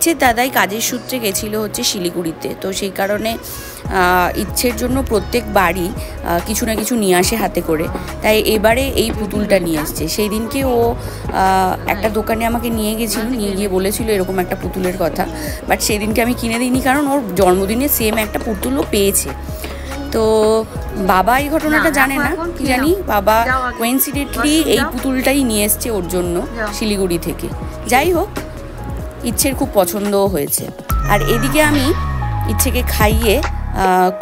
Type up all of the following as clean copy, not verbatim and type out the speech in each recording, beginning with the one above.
ইচ্ছের দাদাই কাজের সূত্রে গেছিলো হচ্ছে শিলিগুড়িতে, তো সেই কারণে ইচ্ছের জন্য প্রত্যেক বাড়ি কিছু না কিছু নিয়ে আসে হাতে করে, তাই এবারে এই পুতুলটা নিয়ে এসছে। সেই দিনকে ও একটা দোকানে আমাকে নিয়ে গেছিলো, নিয়ে গিয়ে বলেছিল এরকম একটা পুতুলের কথা, বাট সেই দিনকে আমি কিনে দিইনি, কারণ ওর জন্মদিনে সেম একটা পুতুলও পেয়েছে। তো বাবা এই ঘটনাটা জানে না, কি জানি বাবা কোইন্সিডেন্টলি এই পুতুলটাই নিয়ে এসছে ওর জন্য শিলিগুড়ি থেকে। যাই হোক, ইচ্ছের খুব পছন্দও হয়েছে। আর এদিকে আমি ইচ্ছেকে খাইয়ে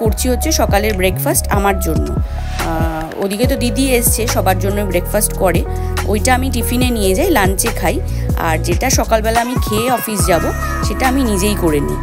করছি হচ্ছে সকালের ব্রেকফাস্ট আমার জন্য। ওদিকে তো দিদি এসছে, সবার জন্য ব্রেকফাস্ট করে, ওইটা আমি টিফিনে নিয়ে যাই, লাঞ্চে খাই। আর যেটা সকালবেলা আমি খেয়ে অফিস যাব সেটা আমি নিজেই করে নিই।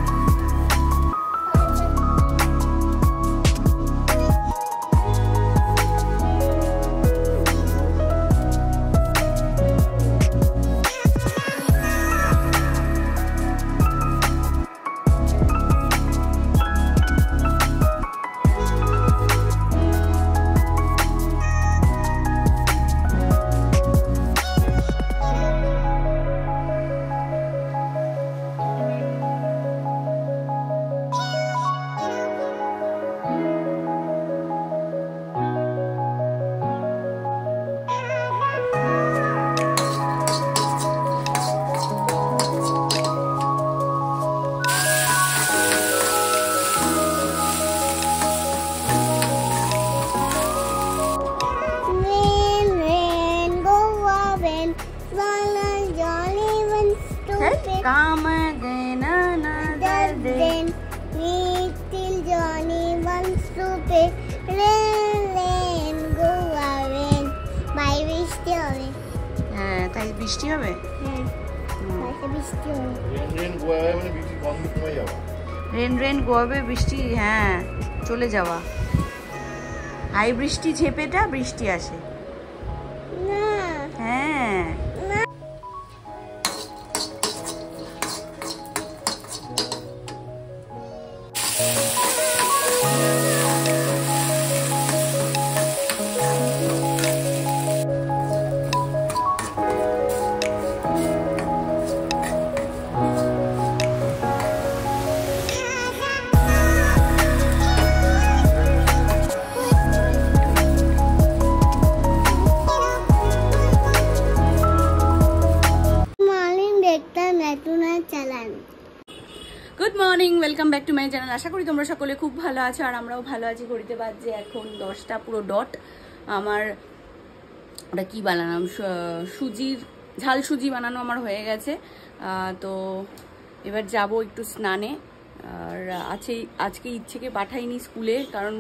Come again another day. Little Johnny wants to play. Rain, rain, go away. Bye, বৃষ্টি হবে। হ্যাঁ, তাই বৃষ্টি হবে। বৃষ্টি হবে। রেন রেন গোয়াবে বৃষ্টি, হ্যাঁ চলে যাওয়া। হাই বৃষ্টি ঝেপেটা বৃষ্টি আসে। না, হ্যাঁ good morning, welcome back to my channel. আশা করি তোমরা সকলে খুব ভালো আছো, আর আমরাও ভালো আছি। ঘড়িতে বাজছে এখন 10টা পুরো ডট। আমার ওটা কি বানালাম, সুজির ঝাল সুজি বানানো আমার হয়ে গেছে। তো এবার যাব একটু স্নানে। আর আজকে ইচ্ছেকে পাঠাইনি স্কুলে, কারণ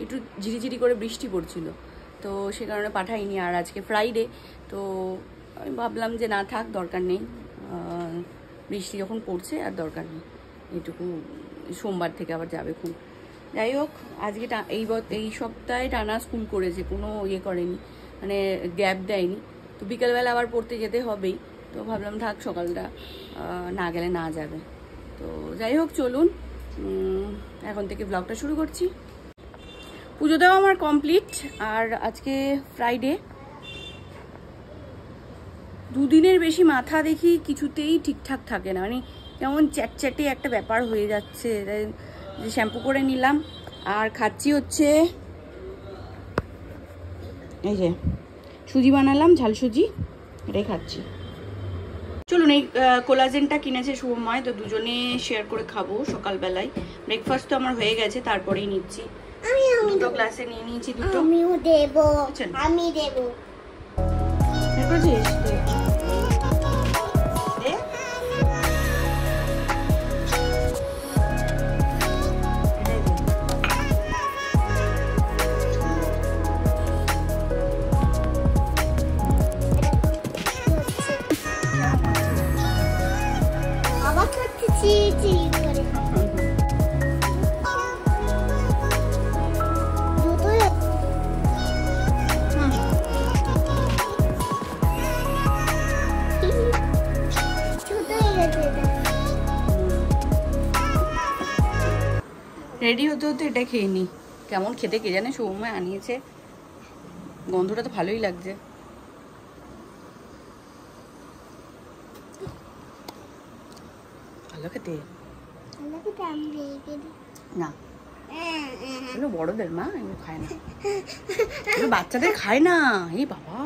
একটু ঝিরিঝিরি করে বৃষ্টি পড়ছিল, তো সে কারণে পাঠাইনি। আর আজকে ফ্রাইডে, তো আমি ভাবলাম যে না থাক, দরকার নেই, বৃষ্টি যখন পড়ছে আর দরকার নেই, এইটুকু সোমবার থেকে আবার যাবে খুব। যাই হোক, আজকে এই সপ্তাহে টানা স্কুল করেছে, কোনো ইয়ে করেনি, মানে গ্যাপ দেয়নি। তো বিকেলবেলা আবার পড়তে যেতে হবেই, তো ভাবলাম থাক, সকালটা না গেলে না যাবে। তো যাই হোক, চলুন এখন থেকে ব্লগটা শুরু করছি। পুজো দেওয়া আমার কমপ্লিট, আর আজকে ফ্রাইডে। দুদিনের বেশি মাথা দেখি কিছুতেই ঠিকঠাক থাকে না, মানে কেমন চ্যাটচ্যাটে একটা ব্যাপার হয়ে যাচ্ছে। যে শ্যাম্পু করে নিলাম, আর খাচ্ছি হচ্ছে এই যে সুজি বানালাম, ঝাল সুজি, এটাই খাচ্ছি। চলুন, এই কোলাজেনটা কিনেছে শুভময়, তো দুজনে শেয়ার করে খাবো সকালবেলায়। ব্রেকফাস্ট তো আমার হয়ে গেছে, তারপরেই নিচ্ছি। দুটো গ্লাসে নিয়ে নিয়েছি, দুটো আমিও দেবো, আমি দেবো। রেডি হতে হতে এটা খেয়ে নি। কেমন খেতে কে জানে, শুভময় আনিয়েছে, গন্ধটা তো ভালোই লাগছে। ভালো খেতে আমাকে আমি রেখে দিই না, এগুলো বড়দের মা, এগুলো খায় না, এগুলো বাচ্চাদের খায় না। এই বাবা,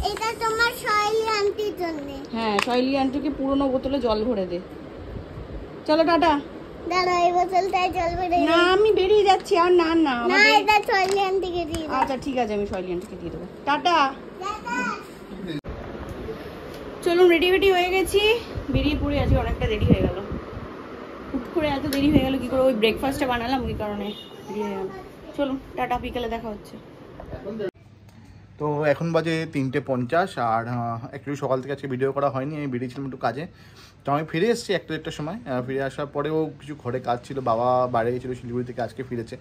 এটা তোমার শৈলী আন্টির জন্য। হ্যাঁ, শৈলী আন্টিকে পুরনো বোতলে জল ভরে দে। চলো টাটা। দাঁড়া, এই বোতলটায় জল ভরে না, আমি বেরিয়ে যাচ্ছি। আর না না, না, এটা শৈলী আন্টিকে দিয়ে দাও। আচ্ছা ঠিক আছে, আমি শৈলী আন্টিকে দিয়ে দেবো। টাটা। চলুন, রেডি হয়ে গেছি, বেরিয়ে পড়ে আছি। অনেকটা দেরি হয়ে গেল, হুট করে এত দেরি হয়ে গেল কি করে? ওই ব্রেকফাস্টটা বানালাম, ওই কারণে দেরি হয়ে গেল। চলুন টাটা, বিকেলে দেখা হচ্ছে। তো এখন বাজে 3:50, আর অ্যাকচুয়ালি সকাল থেকে আজকে ভিডিও করা হয়নি, আমি বেরিয়েছিলাম একটু কাজে। তো আমি ফিরে এসেছি 1-1টার সময়। ফিরে আসার পরেও কিছু ঘরে কাজ ছিল, বাবা বাইরে গেছিলো শিলিগুড়ি থেকে, আজকে ফিরেছে।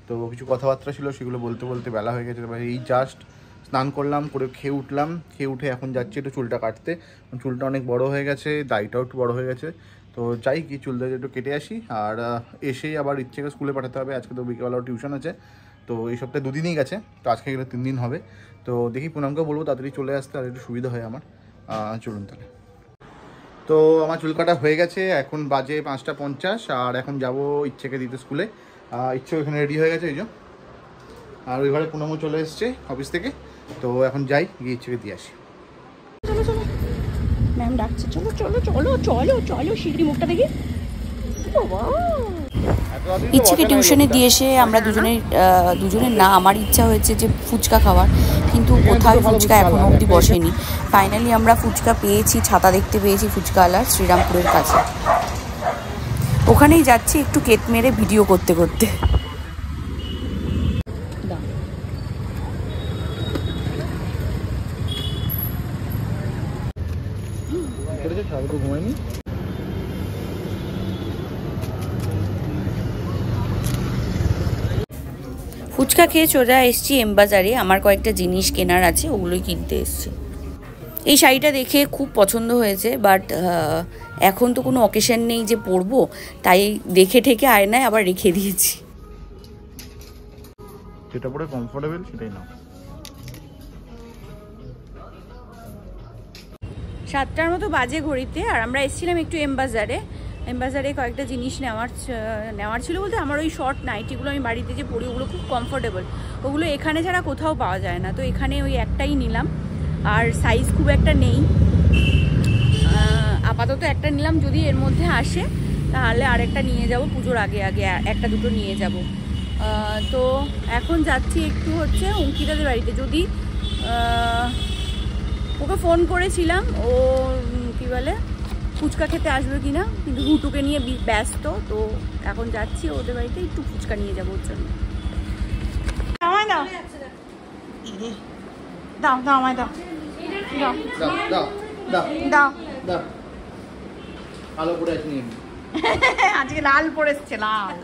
তো কিছু কথাবার্তা ছিল, সেগুলো বলতে বলতে বেলা হয়ে গেছে। এবার এই জাস্ট স্নান করলাম, করে খেয়ে উঠলাম, খেয়ে উঠে এখন যাচ্ছি একটু চুলটা কাটতে। চুলটা অনেক বড় হয়ে গেছে, দাড়িটাও একটু বড় হয়ে গেছে। তো যাই কি চুলটা একটু কেটে আসি, আর এসেই আবার ইচ্ছেকে স্কুলে পাঠাতে হবে। আজকে তো বিকেলবেলাও টিউশন আছে, তো এই সপ্তাহে 2 দিনই গেছে, তো আজকে গেলে 3 দিন হবে। তো দেখি পুনামকেও বলবো তাড়াতাড়ি চলে আসতে, আর একটু সুবিধা হয় আমার। চলুন তাহলে। তো আমার চুল কাটা হয়ে গেছে, এখন বাজে 5:50, আর এখন যাব ইচ্ছেকে দিতে স্কুলে। ইচ্ছে ওখানে রেডি হয়ে গেছে, এই যে। আর ওই ঘরে পুনামও চলে এসছে অফিস থেকে। তো এখন যাই, গিয়ে ইচ্ছেকে দিয়ে আসি। চলো চলো, ম্যাম ডাকছে। চলো চলো চলো চলো চলো, শিগগিরি মুখটা দেখি। বাবা, ইচ্ছেকে টিউশনে দিয়ে এসে আমরা দুজনের না, আমার ইচ্ছা হয়েছে যে ফুচকা খাওয়ার, কিন্তু কোথায় ফুচকা এখনো অবধি বসেনি। ফাইনালি আমরা ফুচকা পেয়েছি, ছাতা দেখতে পেয়েছি ফুচকাওয়ালার, শ্রীরামপুরের কাছে। ওখানেই যাচ্ছি একটু কেট মেরে ভিডিও করতে করতে। ঘুমাইনি। ফুচকা খেয়ে চলে এসেছি এম বাজারে, আমার কয়েকটা জিনিস কেনার আছে, ওগুলোই কিনতে এসেছি। এই শাড়িটা দেখে খুব পছন্দ হয়েছে, বাট এখন তো কোনো অকেশন নেই যে পরবো, তাই দেখে ঠেকে আয়নায় আবার রেখে দিয়েছি। যেটা পরে কমফোর্টেবল সেটাই নাও। 7টার মতো বাজে ঘড়িতে, আর আমরা এসেছিলাম একটু এম বাজারে কয়েকটা জিনিস নেওয়ার ছিল বলতে, আমার ওই শর্ট নাইটিগুলো আমি বাড়িতে যে পরি, ওগুলো খুব কমফোর্টেবল, ওগুলো এখানে ছাড়া কোথাও পাওয়া যায় না। তো এখানে ওই একটাই নিলাম, আর সাইজ খুব একটা নেই, আপাতত একটা নিলাম। যদি এর মধ্যে আসে তাহলে আরেকটা নিয়ে যাব, পুজোর আগে একটা দুটো নিয়ে যাব। তো এখন যাচ্ছি একটু হচ্ছে অঙ্কিতাদের বাড়িতে। যদি ওকে ফোন করেছিলাম, ও কি বলে ফুচকা খেতে আসবে কিনা, কিন্তু হুটুকে নিয়ে ব্যস্ত। তো এখন যাচ্ছি ওদের বাড়িতে, একটু ফুচকা নিয়ে যাবো ওর জন্য। আমায় দাও দাও দাও, আমায় দাও দাও দাও। আলো পরে আসনি আজকে লাল পরেছে, লাল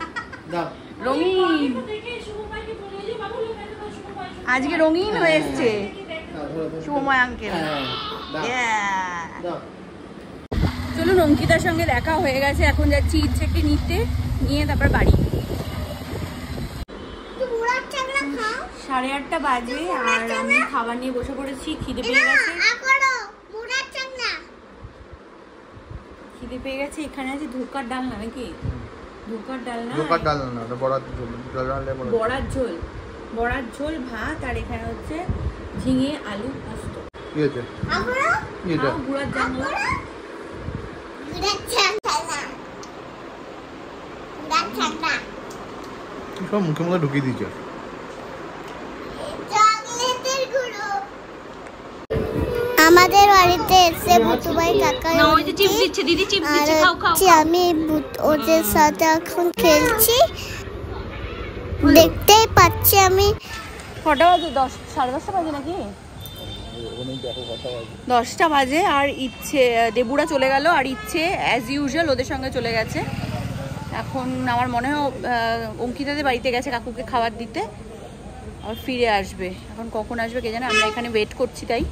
রঙিন, আজকে রঙিন হয়ে এসছে শুভময় আঙ্কেল। চলুন, অঙ্কিতার সঙ্গে দেখা হয়ে গেছে, এখন যাচ্ছি ইচ্ছেকে নিয়ে তারপর বাড়ি। 8:30 বাজে, আর আমি খাবার নিয়ে বসে পড়েছি। খিদে পেয়ে গেছে। এখানে আছে ধোকার ডাল, না নাকি ধোকার ডাল না, বড়ার ঝোল ভাত, আর এখানে হচ্ছে ঝিঙে আলু পোস্ত। গুড়ার জানলা সব মুখে মুখে ঢুকিয়ে দিয়েছে। আমাদের বাড়িতে এসে ভুতুভাই কাকা আমি ওদের সাথে এখন খেলছি, দেখতেই পাচ্ছি। আমি কটা বাজে? 10-10:30 বাজে নাকি? 10টা বাজে। আর ইচ্ছে দেবুরা চলে গেল, আর ইচ্ছে অ্যাজ ইউজুয়াল ওদের সঙ্গে চলে গেছে। এখন আমার মনে হয় অঙ্কিতাদের বাড়িতে গেছে কাকুকে খাবার দিতে, আর ফিরে আসবে। এখন কখন আসবে কে জানে, আমরা এখানে ওয়েট করছি তাই।